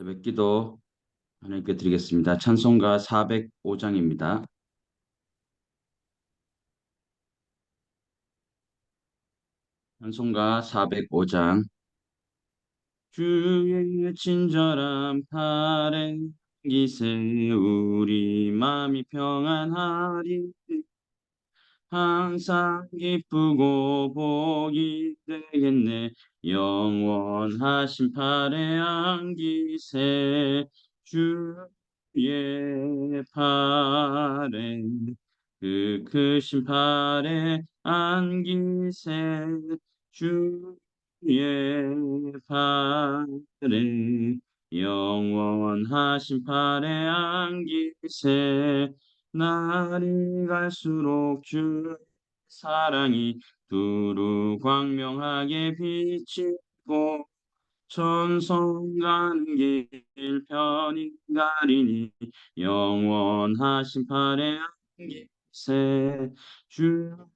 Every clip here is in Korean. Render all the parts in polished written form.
새벽 기도 하나님께 드리겠습니다. 찬송가 405장입니다. 찬송가 405장. 주의 친절한 팔에 기세 우리 마음이 평안하리. 항상 기쁘고 복이 되겠네. 영원하신 팔에 안기세. 주의 팔에 그 크신 팔에 안기세. 주의 팔에 영원하신 팔에 안기세. 날이 갈수록 주 사랑이 두루 광명하게 비치고 천성 가는 길 편히 가리니 영원하신 팔에 안기세. 주의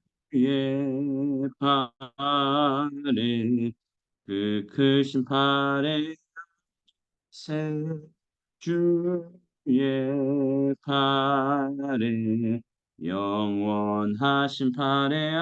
팔에 그 크신 팔에 새 주의 팔에 영원하신 팔에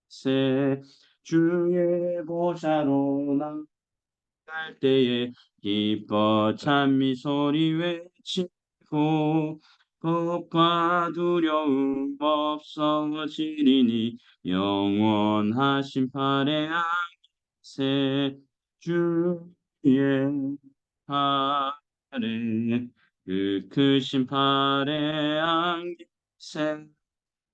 안세. 주의 보좌로 나갈 때에 기뻐 찬미 소리 외치고 겁과 두려움 없어지리니 영원하신 팔에 안세. 주의 팔에 그 크신 팔에 안기세.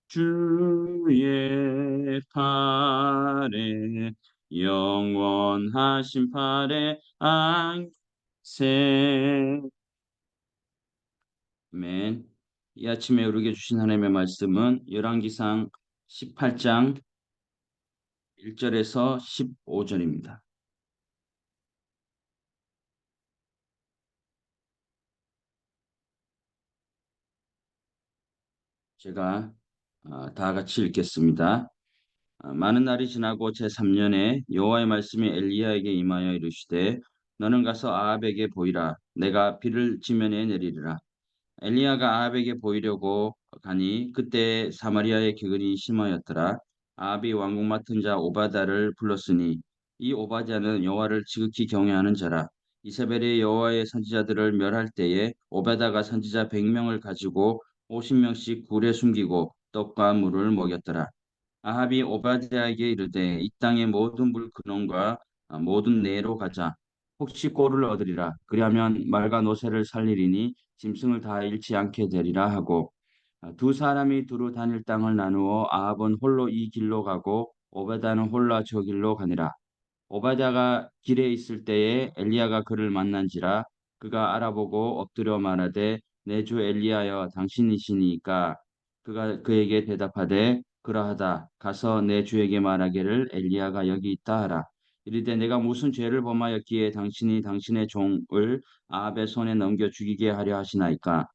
주의 팔에 영원하신 팔에 안기세. 아멘. 이 아침에 우리에게 주신 하나님의 말씀은 열왕기상 18장 1절에서 15절입니다. 제가 다 같이 읽겠습니다. 많은 날이 지나고 제3년에 여호와의 말씀이 엘리야에게 임하여 이르시되 너는 가서 아합에게 보이라. 내가 비를 지면에 내리리라. 엘리야가 아합에게 보이려고 가니 그때 사마리아의 기근이 심하였더라. 아합이 왕궁 맡은 자 오바다를 불렀으니 이 오바다는 여호와를 지극히 경외하는 자라. 이세벨이 여호와의 선지자들을 멸할 때에 오바다가 선지자 100명을 가지고 50명씩 굴에 숨기고 떡과 물을 먹였더라. 아합이 오바댜에게 이르되 이 땅의 모든 물 근원과 모든 내로 가자. 혹시 꼴을 얻으리라. 그리하면 말과 노새를 살리리니 짐승을 다 잃지 않게 되리라 하고 두 사람이 두루 다닐 땅을 나누어 아합은 홀로 이 길로 가고 오바댜는 홀라 저 길로 가니라. 오바댜가 길에 있을 때에 엘리야가 그를 만난지라. 그가 알아보고 엎드려 말하되 내 주 엘리야여 당신이시니까. 그가 그에게 대답하되 그러하다. 가서 내 주에게 말하기를 엘리야가 여기 있다 하라. 이르되 내가 무슨 죄를 범하였기에 당신이 당신의 종을 아합의 손에 넘겨 죽이게 하려 하시나이까.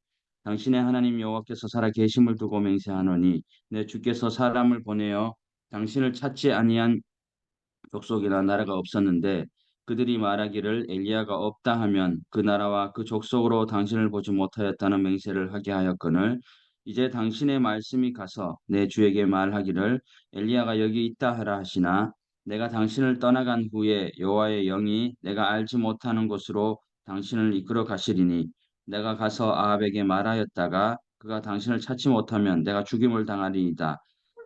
당신의 하나님 여호와께서 살아 계심을 두고 맹세하노니 내 주께서 사람을 보내어 당신을 찾지 아니한 족속이나 나라가 없었는데 그들이 말하기를 엘리야가 없다 하면 그 나라와 그 족속으로 당신을 보지 못하였다는 맹세를 하게 하였거늘 이제 당신의 말씀이 가서 내 주에게 말하기를 엘리야가 여기 있다 하라 하시나 내가 당신을 떠나간 후에 여호와의 영이 내가 알지 못하는 곳으로 당신을 이끌어 가시리니 내가 가서 아합에게 말하였다가 그가 당신을 찾지 못하면 내가 죽임을 당하리이다.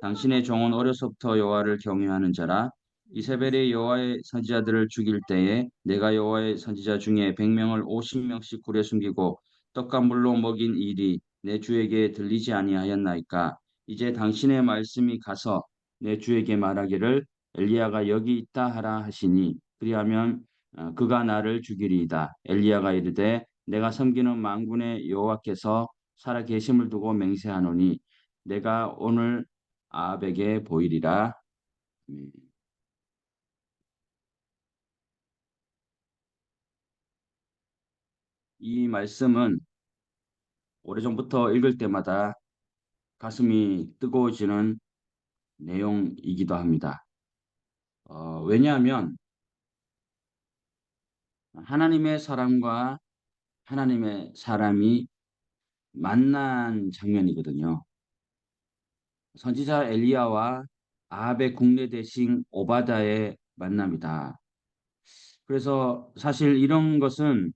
당신의 종은 어려서부터 여호와를 경외하는 자라. 이세벨이 여호와의 선지자들을 죽일 때에 내가 여호와의 선지자 중에 100명을 50명씩 굴에 숨기고 떡과 물로 먹인 일이 내 주에게 들리지 아니하였나이까. 이제 당신의 말씀이 가서 내 주에게 말하기를 엘리야가 여기 있다 하라 하시니 그리하면 그가 나를 죽이리이다. 엘리야가 이르되 내가 섬기는 만군의 여호와께서 살아 계심을 두고 맹세하노니 내가 오늘 아합에게 보이리라. 음. 이 말씀은 오래전부터 읽을 때마다 가슴이 뜨거워지는 내용이기도 합니다. 왜냐하면 하나님의 사람과 하나님의 사람이 만난 장면이거든요. 선지자 엘리야와 아합의 국내 대신 오바다의 만남이다. 그래서 사실 이런 것은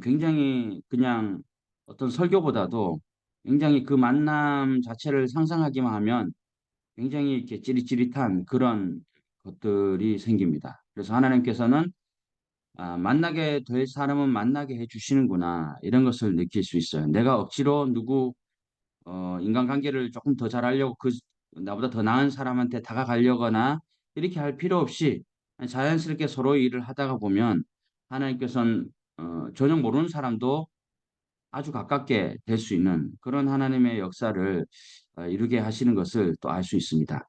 굉장히 그냥 어떤 설교보다도 굉장히 그 만남 자체를 상상하기만 하면 굉장히 이렇게 찌릿찌릿한 그런 것들이 생깁니다. 그래서 하나님께서는 만나게 될 사람은 만나게 해주시는구나 이런 것을 느낄 수 있어요. 내가 억지로 누구 인간관계를 조금 더 잘하려고 나보다 더 나은 사람한테 다가가려거나 이렇게 할 필요 없이 자연스럽게 서로 일을 하다가 보면 하나님께서는 전혀 모르는 사람도 아주 가깝게 될 수 있는 그런 하나님의 역사를 이루게 하시는 것을 또 알 수 있습니다.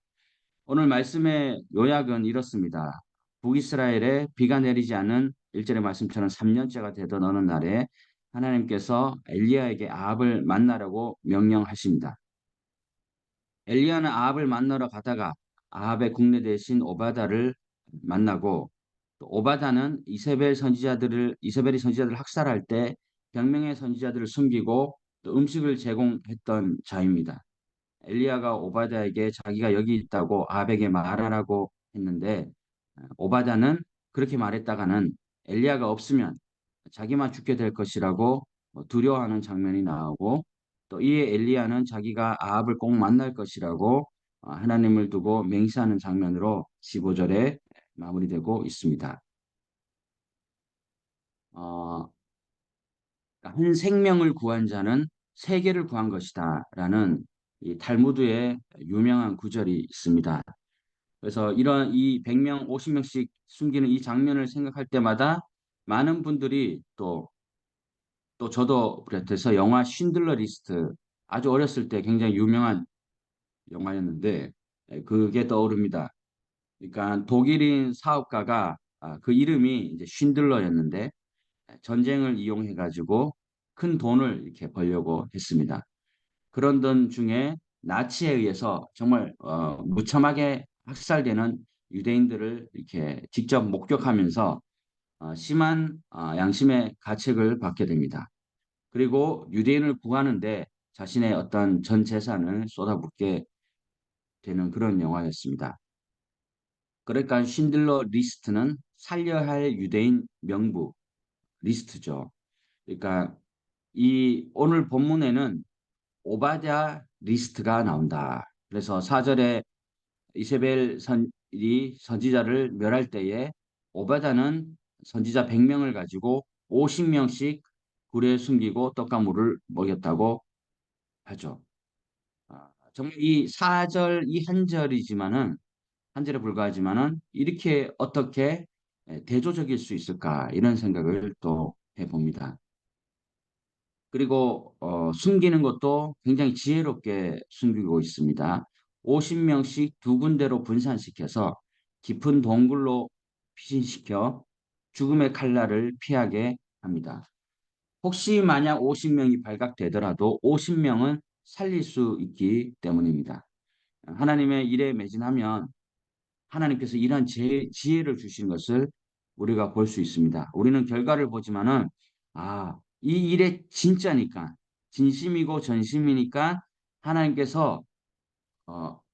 오늘 말씀의 요약은 이렇습니다. 북이스라엘에 비가 내리지 않은 1절의 말씀처럼 3년째가 되던 어느 날에 하나님께서 엘리야에게 아합을 만나라고 명령하십니다. 엘리야는 아합을 만나러 가다가 아합의 국내 대신 오바다를 만나고 또 오바다는 이세벨이 선지자들을 학살할 때 병명의 선지자들을 숨기고 또 음식을 제공했던 자입니다. 엘리야가 오바다에게 자기가 여기 있다고 아합에게 말하라고 했는데 오바다는 그렇게 말했다가는 엘리야가 없으면 자기만 죽게 될 것이라고 두려워하는 장면이 나오고 또 이에 엘리야는 자기가 아합을 꼭 만날 것이라고 하나님을 두고 맹세하는 장면으로 15절에 마무리되고 있습니다. 어, 한 생명을 구한 자는 세계를 구한 것이다라는 이 탈무드의 유명한 구절이 있습니다. 그래서 이런 이 100명, 50명씩 숨기는 이 장면을 생각할 때마다 많은 분들이 또 저도 그래서 영화 쉰들러 리스트 아주 어렸을 때 굉장히 유명한 영화였는데 그게 떠오릅니다. 그러니까 독일인 사업가가 그 이름이 이제 쉰들러였는데 전쟁을 이용해 가지고 큰 돈을 이렇게 벌려고 했습니다. 그런 돈 중에 나치에 의해서 정말 무참하게 학살되는 유대인들을 이렇게 직접 목격하면서 심한 양심의 가책을 받게 됩니다. 그리고 유대인을 구하는데 자신의 어떤 전 재산을 쏟아붓게 되는 그런 영화였습니다. 그러니까 쉰들러 리스트는 살려야 할 유대인 명부 리스트죠. 그러니까 이 오늘 본문에는 오바댜 리스트가 나온다. 그래서 4절에 이세벨 선이 선지자를 멸할 때에 오바댜는 선지자 100명을 가지고 50명씩 굴에 숨기고 떡과 물을 먹였다고 하죠. 정말 이 4절 이 한 절이지만은 한 절에 불과하지만은 이렇게 어떻게 대조적일 수 있을까 이런 생각을 또 해봅니다. 그리고 숨기는 것도 굉장히 지혜롭게 숨기고 있습니다. 50명씩 두 군데로 분산시켜서 깊은 동굴로 피신시켜 죽음의 칼날을 피하게 합니다. 혹시 만약 50명이 발각되더라도 50명은 살릴 수 있기 때문입니다. 하나님의 일에 매진하면 하나님께서 이러한 지혜를 주신 것을 우리가 볼 수 있습니다. 우리는 결과를 보지만은 이 일에 진짜니까 진심이고 전심이니까 하나님께서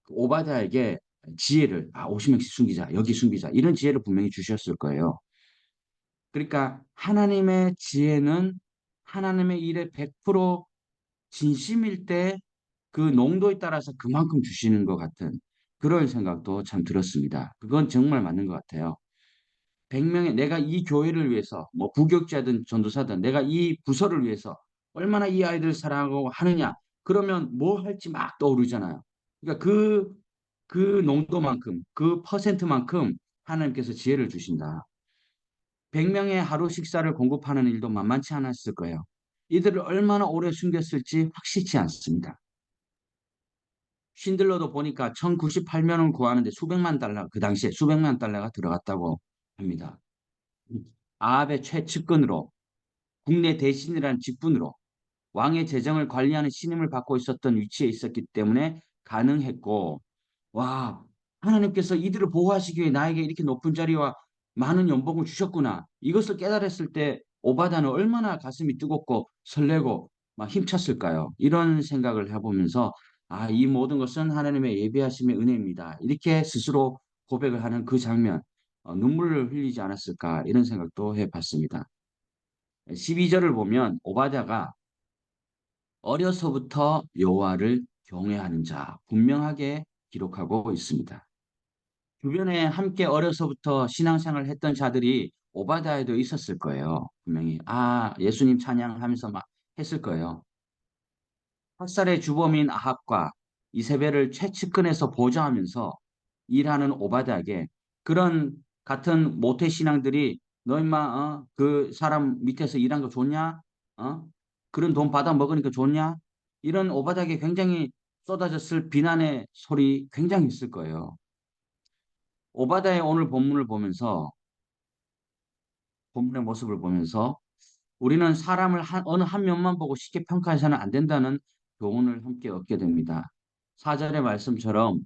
오바댜에게 지혜를 50명씩 숨기자 여기 숨기자 이런 지혜를 분명히 주셨을 거예요. 그러니까 하나님의 지혜는 하나님의 일에 100% 진심일 때 그 농도에 따라서 그만큼 주시는 것 같은 그런 생각도 참 들었습니다. 그건 정말 맞는 것 같아요. 100명의 내가 이 교회를 위해서 뭐 부교육자든 전도사든 내가 이 부서를 위해서 얼마나 이 아이들 사랑하고 하느냐 그러면 뭐 할지 막 떠오르잖아요. 그러니까 그 농도만큼 그 퍼센트만큼 하나님께서 지혜를 주신다. 100명의 하루 식사를 공급하는 일도 만만치 않았을 거예요. 이들을 얼마나 오래 숨겼을지 확실치 않습니다. 쉰들러도 보니까 1098명을 구하는데 수백만 달러, 그 당시에 수백만 달러가 들어갔다고 합니다. 아합의 최측근으로 국내 대신이라는 직분으로 왕의 재정을 관리하는 신임을 받고 있었던 위치에 있었기 때문에 가능했고, 와, 하나님께서 이들을 보호하시기 위해 나에게 이렇게 높은 자리와 많은 연봉을 주셨구나. 이것을 깨달았을 때 오바다는 얼마나 가슴이 뜨겁고 설레고 막 힘찼을까요? 이런 생각을 해보면서 아, 이 모든 것은 하나님의 예비하심의 은혜입니다. 이렇게 스스로 고백을 하는 그 장면, 눈물을 흘리지 않았을까 이런 생각도 해봤습니다. 12절을 보면 오바댜가 어려서부터 여호와를 경외하는 자 분명하게 기록하고 있습니다. 주변에 함께 어려서부터 신앙생활을 했던 자들이 오바댜에도 있었을 거예요. 분명히 아 예수님 찬양하면서 막 했을 거예요. 학살의 주범인 아합과 이세벨을 최측근에서 보좌하면서 일하는 오바댜에게 그런 같은 모태 신앙들이 너 임마 그 사람 밑에서 일한 거 좋냐? 어? 그런 돈 받아 먹으니까 좋냐? 이런 오바댜에게 굉장히 쏟아졌을 비난의 소리 굉장히 있을 거예요. 오바댜의 오늘 본문을 보면서 본문의 모습을 보면서 우리는 사람을 어느 한 면만 보고 쉽게 평가해서는 안 된다는 교훈을 함께 얻게 됩니다. 4절의 말씀처럼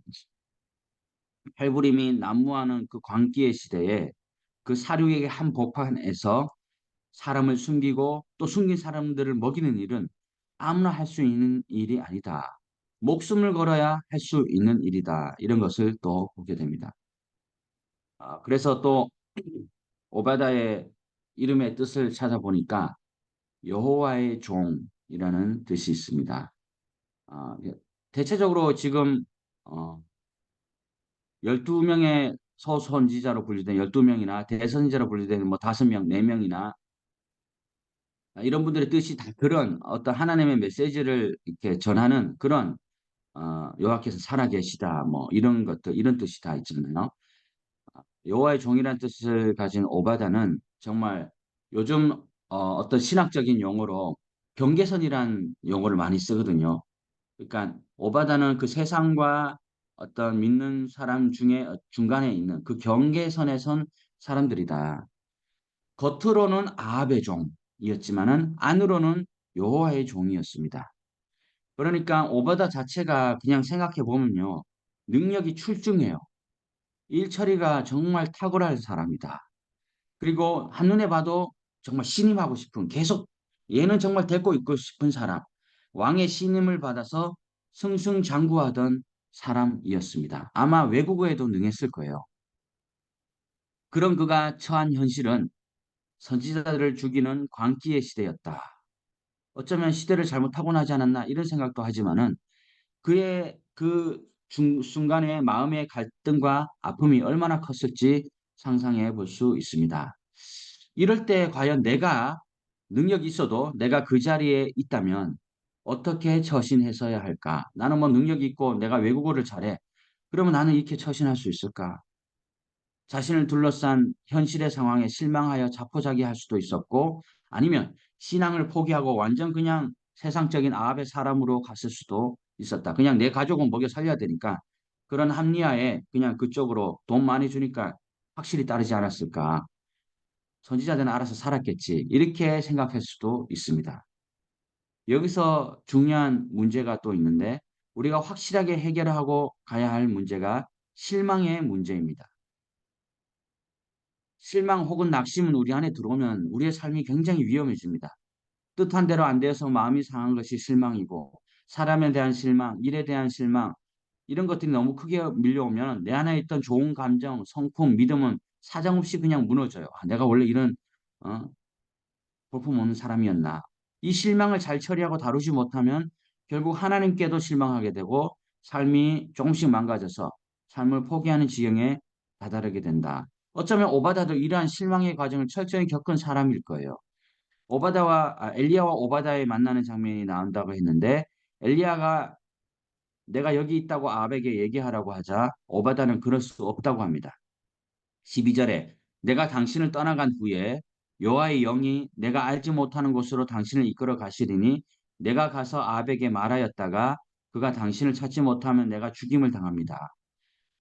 팔부림이 난무하는 그 광기의 시대에 그 사륙의 한 복판에서 사람을 숨기고 또 숨긴 사람들을 먹이는 일은 아무나 할 수 있는 일이 아니다. 목숨을 걸어야 할 수 있는 일이다. 이런 것을 또 보게 됩니다. 그래서 또 오바다의 이름의 뜻을 찾아보니까 여호와의 종이라는 뜻이 있습니다. 예, 대체적으로 지금 어, 12명의 서선지자로 분류된 12명이나 대선지자로 분류된 뭐 5명, 4명이나 이런 분들의 뜻이 다 그런 어떤 하나님의 메시지를 이렇게 전하는 그런 여호와께서 살아계시다 뭐 이런 것들 이런 뜻이 다 있잖아요. 여호와의 종이라는 뜻을 가진 오바다는 정말 요즘 어떤 신학적인 용어로 경계선이란 용어를 많이 쓰거든요. 그러니까 오바다는 그 세상과 어떤 믿는 사람 중에 중간에 있는 그 경계선에 선 사람들이다. 겉으로는 아합의 종이었지만은 안으로는 여호와의 종이었습니다. 그러니까 오바다 자체가 그냥 생각해 보면요. 능력이 출중해요. 일 처리가 정말 탁월한 사람이다. 그리고 한눈에 봐도 정말 신임하고 싶은 계속 얘는 정말 데리고 있고 싶은 사람. 왕의 신임을 받아서 승승장구하던 사람이었습니다. 아마 외국어에도 능했을 거예요. 그런 그가 처한 현실은 선지자들을 죽이는 광기의 시대였다. 어쩌면 시대를 잘못 타고나지 않았나 이런 생각도 하지만은 그의 그 순간의 마음의 갈등과 아픔이 얼마나 컸을지 상상해 볼 수 있습니다. 이럴 때 과연 내가 능력이 있어도 내가 그 자리에 있다면 어떻게 처신해서야 할까? 나는 뭐 능력이 있고 내가 외국어를 잘해. 그러면 나는 이렇게 처신할 수 있을까? 자신을 둘러싼 현실의 상황에 실망하여 자포자기할 수도 있었고 아니면 신앙을 포기하고 완전 그냥 세상적인 아합의 사람으로 갔을 수도 있었다. 그냥 내 가족은 먹여 살려야 되니까 그런 합리화에 그냥 그쪽으로 돈 많이 주니까 확실히 따르지 않았을까. 선지자들은 알아서 살았겠지. 이렇게 생각할 수도 있습니다. 여기서 중요한 문제가 또 있는데 우리가 확실하게 해결하고 가야 할 문제가 실망의 문제입니다. 실망 혹은 낙심은 우리 안에 들어오면 우리의 삶이 굉장히 위험해집니다. 뜻한 대로 안 되어서 마음이 상한 것이 실망이고 사람에 대한 실망, 일에 대한 실망 이런 것들이 너무 크게 밀려오면 내 안에 있던 좋은 감정, 성품, 믿음은 사정없이 그냥 무너져요. 아, 내가 원래 이런 어, 볼품없는 사람이었나. 이 실망을 잘 처리하고 다루지 못하면 결국 하나님께도 실망하게 되고 삶이 조금씩 망가져서 삶을 포기하는 지경에 다다르게 된다. 어쩌면 오바다도 이러한 실망의 과정을 철저히 겪은 사람일 거예요. 엘리야와 오바다의 만나는 장면이 나온다고 했는데 엘리야가 내가 여기 있다고 아합에게 얘기하라고 하자 오바다는 그럴 수 없다고 합니다. 12절에 내가 당신을 떠나간 후에 여호와의 영이 내가 알지 못하는 곳으로 당신을 이끌어 가시리니 내가 가서 아합에게 말하였다가 그가 당신을 찾지 못하면 내가 죽임을 당합니다.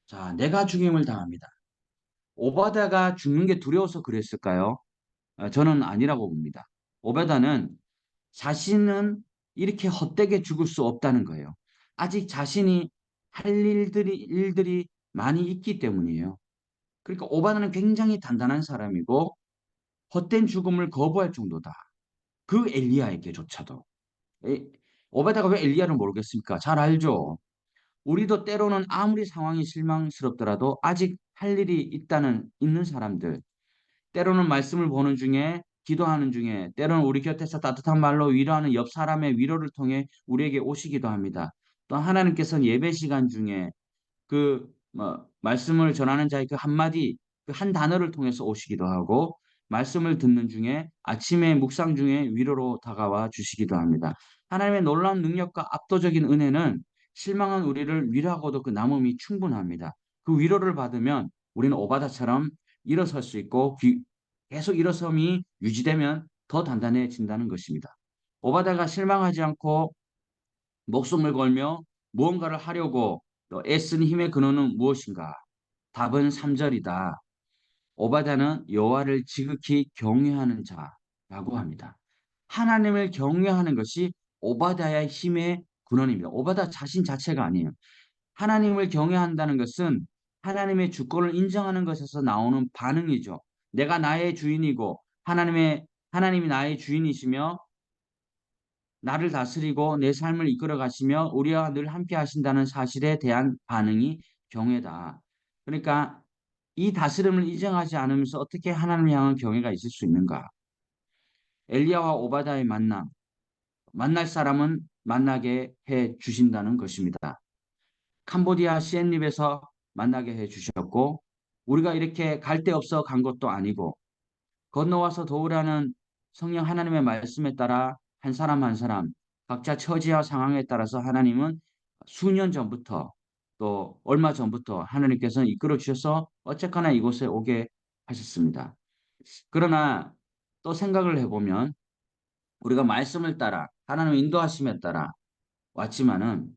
자, 내가 죽임을 당합니다. 오바다가 죽는 게 두려워서 그랬을까요? 저는 아니라고 봅니다. 오바다는 자신은 이렇게 헛되게 죽을 수 없다는 거예요. 아직 자신이 할 일들이 많이 있기 때문이에요. 그러니까 오바다는 굉장히 단단한 사람이고 헛된 죽음을 거부할 정도다. 그 엘리야에게조차도. 에, 오바다가 왜 엘리야를 모르겠습니까? 잘 알죠. 우리도 때로는 아무리 상황이 실망스럽더라도 아직 할 일이 있는 사람들, 때로는 말씀을 보는 중에, 기도하는 중에, 때로는 우리 곁에서 따뜻한 말로 위로하는 옆 사람의 위로를 통해 우리에게 오시기도 합니다. 또 하나님께서는 예배 시간 중에 말씀을 전하는 자의 그 한마디, 그 한 단어를 통해서 오시기도 하고, 말씀을 듣는 중에, 아침에 묵상 중에 위로로 다가와 주시기도 합니다. 하나님의 놀라운 능력과 압도적인 은혜는 실망한 우리를 위로하고도 그 남음이 충분합니다. 그 위로를 받으면 우리는 오바다처럼 일어설 수 있고, 계속 일어섬이 유지되면 더 단단해진다는 것입니다. 오바다가 실망하지 않고 목숨을 걸며 무언가를 하려고 또 애쓴 힘의 근원은 무엇인가? 답은 3절이다. 오바다는 여호와를 지극히 경외하는 자라고 합니다. 하나님을 경외하는 것이 오바다의 힘의 근원입니다. 오바다 자신 자체가 아니에요. 하나님을 경외한다는 것은 하나님의 주권을 인정하는 것에서 나오는 반응이죠. 내가 나의 주인이고 하나님이 나의 주인이시며 나를 다스리고 내 삶을 이끌어 가시며 우리와 늘 함께 하신다는 사실에 대한 반응이 경외다. 그러니까 이 다스림을 인정하지 않으면서 어떻게 하나님을 향한 경외가 있을 수 있는가? 엘리야와 오바다의 만날 사람은 만나게 해 주신다는 것입니다. 캄보디아 시엠립에서 만나게 해 주셨고 우리가 이렇게 갈 데 없어 간 것도 아니고 건너와서 도우라는 성령 하나님의 말씀에 따라 한 사람 한 사람 각자 처지와 상황에 따라서 하나님은 수년 전부터 또 얼마 전부터 하나님께서는 이끌어 주셔서 어쨌거나 이곳에 오게 하셨습니다. 그러나 또 생각을 해보면 우리가 말씀을 따라 하나님의 인도하심에 따라 왔지만은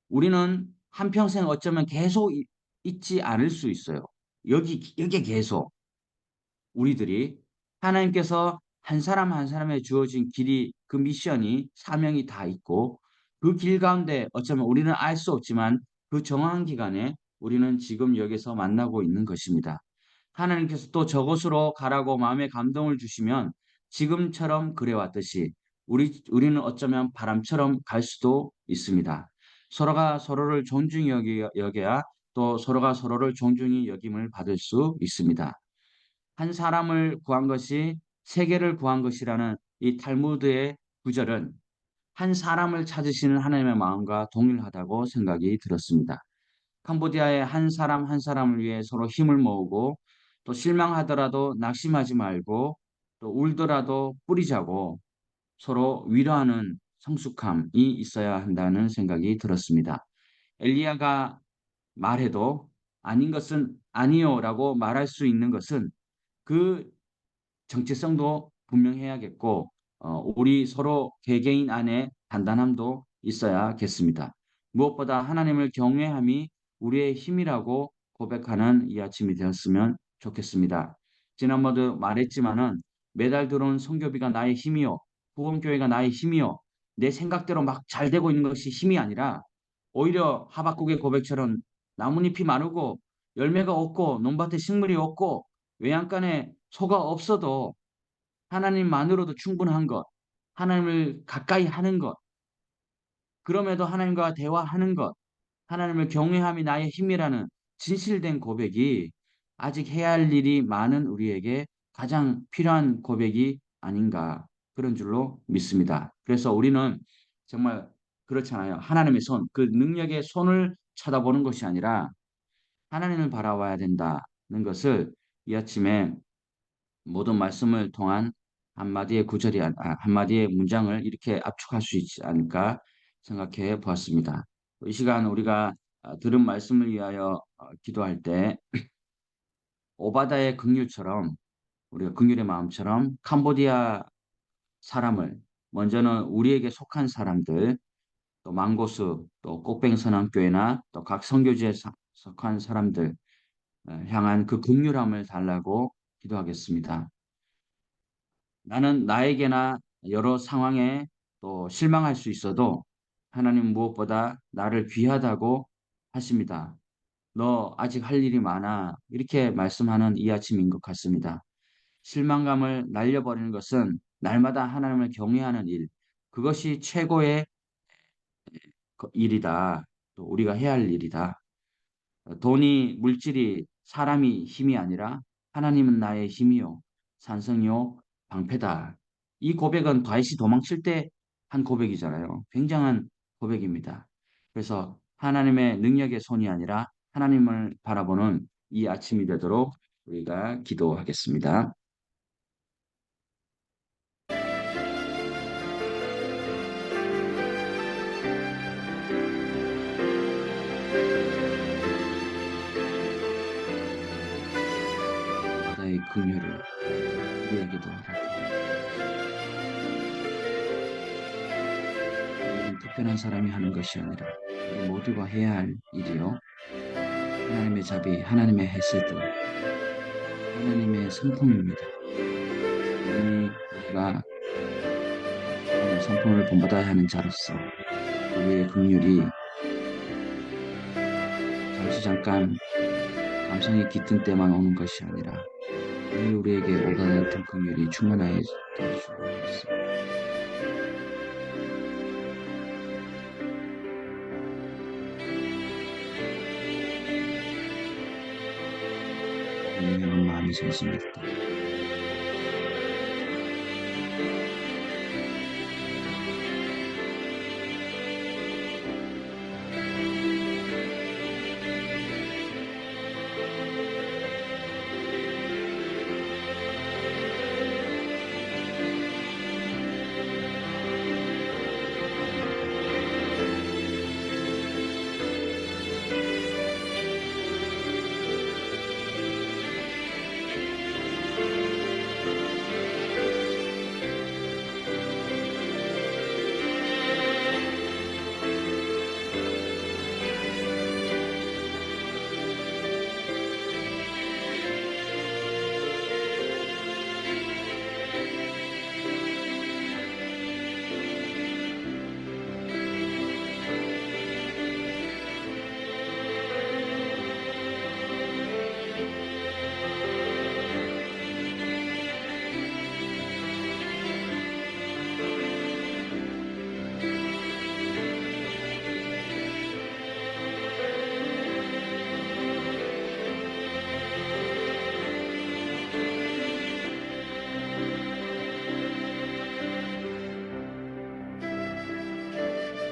우리는 한평생 어쩌면 계속 있지 않을 수 있어요. 여기 계속. 우리들이 하나님께서 한 사람 한 사람에 주어진 길이 그 미션이 사명이 다 있고 그 길 가운데 어쩌면 우리는 알 수 없지만 그 정한 기간에 우리는 지금 여기서 만나고 있는 것입니다. 하나님께서 또 저곳으로 가라고 마음에 감동을 주시면 지금처럼 그래왔듯이 우리는 어쩌면 바람처럼 갈 수도 있습니다. 서로가 서로를 존중히 여겨야 또 서로가 서로를 존중히 여김을 받을 수 있습니다. 한 사람을 구한 것이 세계를 구한 것이라는 이 탈무드의 구절은 한 사람을 찾으시는 하나님의 마음과 동일하다고 생각이 들었습니다. 캄보디아의 한 사람 한 사람을 위해 서로 힘을 모으고 또 실망하더라도 낙심하지 말고 또 울더라도 뿌리자고 서로 위로하는 성숙함이 있어야 한다는 생각이 들었습니다. 엘리야가 말해도 아닌 것은 아니요라고 말할 수 있는 것은 그 정체성도 분명해야겠고 우리 서로 개개인 안에 단단함도 있어야겠습니다. 무엇보다 하나님을 경외함이 우리의 힘이라고 고백하는 이 아침이 되었으면 좋겠습니다. 지난번도 말했지만은 매달 들어온 선교비가 나의 힘이요, 후원교회가 나의 힘이요, 내 생각대로 막 잘 되고 있는 것이 힘이 아니라 오히려 하박국의 고백처럼 나뭇잎이 마르고 열매가 없고 논밭에 식물이 없고 외양간에 소가 없어도 하나님만으로도 충분한 것, 하나님을 가까이 하는 것, 그럼에도 하나님과 대화하는 것, 하나님을 경외함이 나의 힘이라는 진실된 고백이 아직 해야 할 일이 많은 우리에게 가장 필요한 고백이 아닌가 그런 줄로 믿습니다. 그래서 우리는 정말 그렇잖아요. 하나님의 손, 그 능력의 손을 쳐다보는 것이 아니라 하나님을 바라봐야 된다는 것을 이 아침에 모든 말씀을 통한 한마디의 구절이 한마디의 문장을 이렇게 압축할 수 있지 않을까 생각해 보았습니다. 이 시간 우리가 들은 말씀을 위하여 기도할 때 오바다의 긍휼처럼 우리가 긍휼의 마음처럼 캄보디아 사람을 먼저는 우리에게 속한 사람들 또 망고스 또 꼭뱅선언교회나 또 각 선교지에 속한 사람들 향한 그 긍휼함을 달라고 기도하겠습니다. 나는 나에게나 여러 상황에 또 실망할 수 있어도 하나님 무엇보다 나를 귀하다고 하십니다. 너 아직 할 일이 많아. 이렇게 말씀하는 이 아침인 것 같습니다. 실망감을 날려버리는 것은 날마다 하나님을 경외하는 일. 그것이 최고의 일이다. 또 우리가 해야 할 일이다. 돈이, 물질이, 사람이 힘이 아니라 하나님은 나의 힘이요, 산성이요, 방패다. 이 고백은 다윗이 도망칠 때 한 고백이잖아요. 굉장한 고백입니다. 그래서 하나님의 능력의 손이 아니라 하나님을 바라보는 이 아침이 되도록 우리가 기도하겠습니다. 바다의 긍휼을 우리에게도 허락해 주옵소서. 특별한 사람이 하는 것이 아니라 우리 모두가 해야 할 일이요. 하나님의 자비, 하나님의 헤세드, 하나님의 성품입니다. 우리가 하나님의 성품을 본받아야 하는 자로서 우리의 긍휼이 잠시 잠깐 감성이 깃든 때만 오는 것이 아니라 우리에게 오다 같은 긍휼이 충만하게 되어주고 있습니다. 유명한 마음이 생깁니다.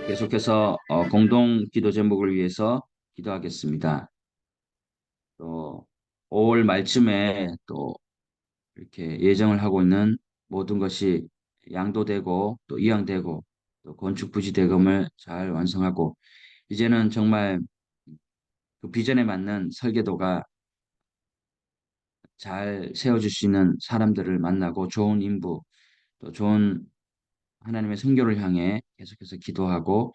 계속해서 공동 기도 제목을 위해서 기도하겠습니다. 또 5월 말쯤에 또 이렇게 예정을 하고 있는 모든 것이 양도되고 또 이양되고 또 건축 부지 대금을 잘 완성하고 이제는 정말 그 비전에 맞는 설계도가 잘 세워질 수 있는 사람들을 만나고 좋은 인부 또 좋은 하나님의 선교를 향해 계속해서 기도하고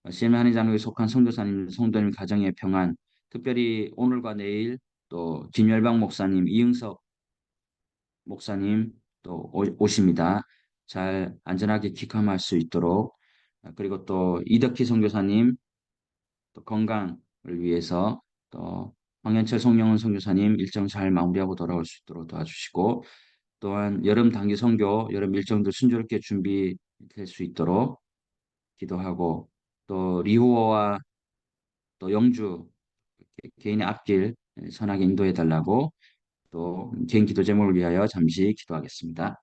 CM 한인장로에 속한 성도사님, 성도님 가정의 평안, 특별히 오늘과 내일 또 김열방 목사님, 이응석 목사님 또 오십니다. 잘 안전하게 귀감할 수 있도록 그리고 또 이덕희 선교사님 또 건강을 위해서 또 황현철 송영은 선교사님 일정 잘 마무리하고 돌아올 수 있도록 도와주시고 또한 여름 단기 선교 여름 일정도 순조롭게 준비될 수 있도록 기도하고 또 리후어와 또 영주 개인의 앞길 선하게 인도해 달라고 또 개인 기도 제목을 위하여 잠시 기도하겠습니다.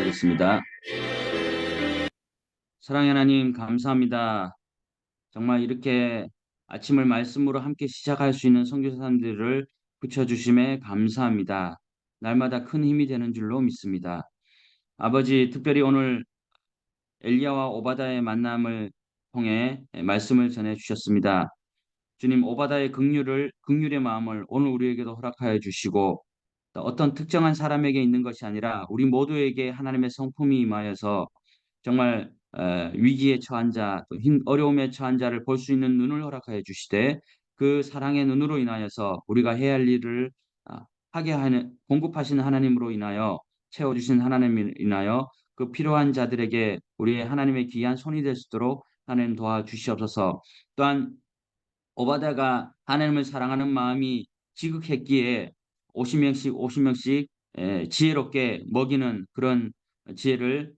기도하겠습니다. 사랑의 하나님, 감사합니다. 정말 이렇게 아침을 말씀으로 함께 시작할 수 있는 선교사님들을 붙여주심에 감사합니다. 날마다 큰 힘이 되는 줄로 믿습니다. 아버지, 특별히 오늘 엘리야와 오바다의 만남을 통해 말씀을 전해 주셨습니다. 주님, 오바다의 긍휼의 마음을 오늘 우리에게도 허락하여 주시고, 또 어떤 특정한 사람에게 있는 것이 아니라 우리 모두에게 하나님의 성품이 임하여서 정말 위기에 처한 자, 또 어려움에 처한 자를 볼 수 있는 눈을 허락하여 주시되, 그 사랑의 눈으로 인하여서 우리가 해야 할 일을 하게 하는 공급하시는 하나님으로 인하여 채워주신 하나님으로 인하여 그 필요한 자들에게 우리의 하나님의 귀한 손이 될 수 있도록 하나님 도와주시옵소서. 또한 오바다가 하나님을 사랑하는 마음이 지극했기에 50명씩 50명씩 지혜롭게 먹이는 그런 지혜를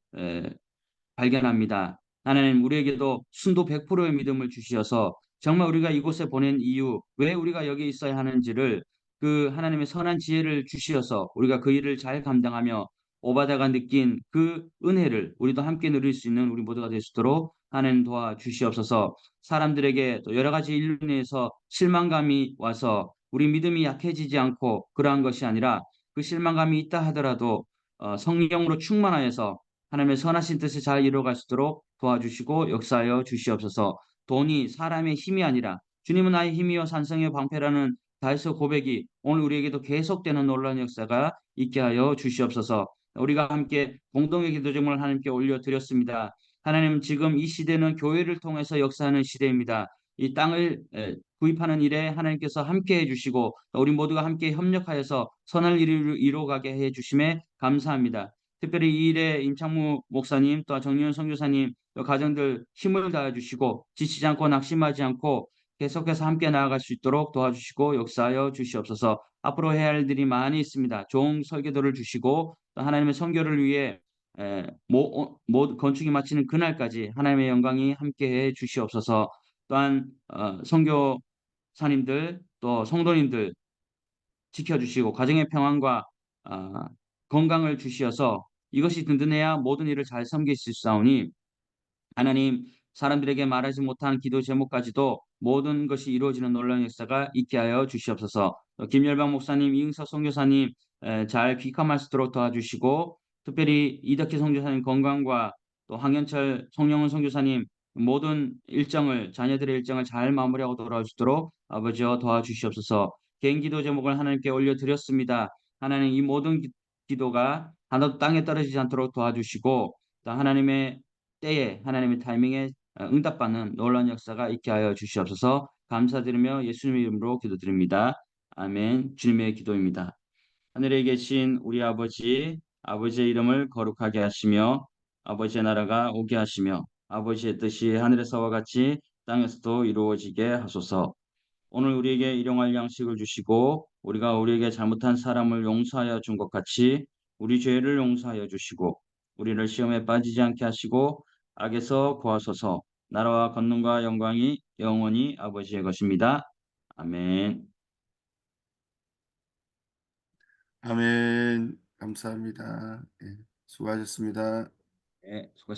발견합니다. 하나님, 우리에게도 순도 100%의 믿음을 주시어서 정말 우리가 이곳에 보낸 이유, 왜 우리가 여기 있어야 하는지를 그 하나님의 선한 지혜를 주시어서 우리가 그 일을 잘 감당하며 오바다가 느낀 그 은혜를 우리도 함께 누릴 수 있는 우리 모두가 될 수 있도록 하나님 도와주시옵소서. 사람들에게 또 여러 가지 일로 인해서 실망감이 와서 우리 믿음이 약해지지 않고 그러한 것이 아니라 그 실망감이 있다 하더라도 성령으로 충만하여서 하나님의 선하신 뜻을 잘 이루어갈 수 있도록 도와주시고 역사하여 주시옵소서. 돈이 사람의 힘이 아니라 주님은 나의 힘이요 산성의 방패라는 다에서 고백이 오늘 우리에게도 계속되는 놀라운 역사가 있게 하여 주시옵소서. 우리가 함께 공동의 기도 제목을 하나님께 올려드렸습니다. 하나님, 지금 이 시대는 교회를 통해서 역사하는 시대입니다. 이 땅을 구입하는 일에 하나님께서 함께 해주시고 우리 모두가 함께 협력하여서 선을 이루어가게 해주심에 감사합니다. 특별히 이 일에 임창무 목사님 또 정윤 선교사님 또 가정들 힘을 다해 주시고 지치지 않고 낙심하지 않고 계속해서 함께 나아갈 수 있도록 도와주시고 역사하여 주시옵소서. 앞으로 해야 할 일이 많이 있습니다. 좋은 설교도를 주시고 또 하나님의 선교를 위해 건축이 마치는 그날까지 하나님의 영광이 함께해 주시옵소서. 또한 선교사님들 또 성도님들 지켜주시고 가정의 평안과 아, 건강을 주시어서 이것이 든든해야 모든 일을 잘 섬길 수 있사오니 하나님, 사람들에게 말하지 못한 기도 제목까지도 모든 것이 이루어지는 놀라운 역사가 있게 하여 주시옵소서. 또 김열방 목사님, 이응석 선교사님 잘 귀감할 수 있도록 도와주시고 특별히 이덕희 선교사님 건강과 또 황현철 송영훈 선교사님 모든 일정을 자녀들의 일정을 잘 마무리하고 돌아올 수 있도록 아버지여 도와주시옵소서. 개인 기도 제목을 하나님께 올려드렸습니다. 하나님, 이 모든 기도가 하나도 땅에 떨어지지 않도록 도와주시고 또 하나님의 때에 하나님의 타이밍에 응답받는 놀라운 역사가 있게 하여 주시옵소서. 감사드리며 예수님의 이름으로 기도드립니다. 아멘. 주님의 기도입니다. 하늘에 계신 우리 아버지, 아버지의 이름을 거룩하게 하시며 아버지의 나라가 오게 하시며 아버지의 뜻이 하늘에서와 같이 땅에서도 이루어지게 하소서. 오늘 우리에게 일용할 양식을 주시고 우리가 우리에게 잘못한 사람을 용서하여 준 것 같이 우리 죄를 용서하여 주시고 우리를 시험에 빠지지 않게 하시고 악에서 구하소서. 나라와 권능과 영광이 영원히 아버지의 것입니다. 아멘. 아멘. 감사합니다. 예, 수고하셨습니다. 네, 수고하셨습니다.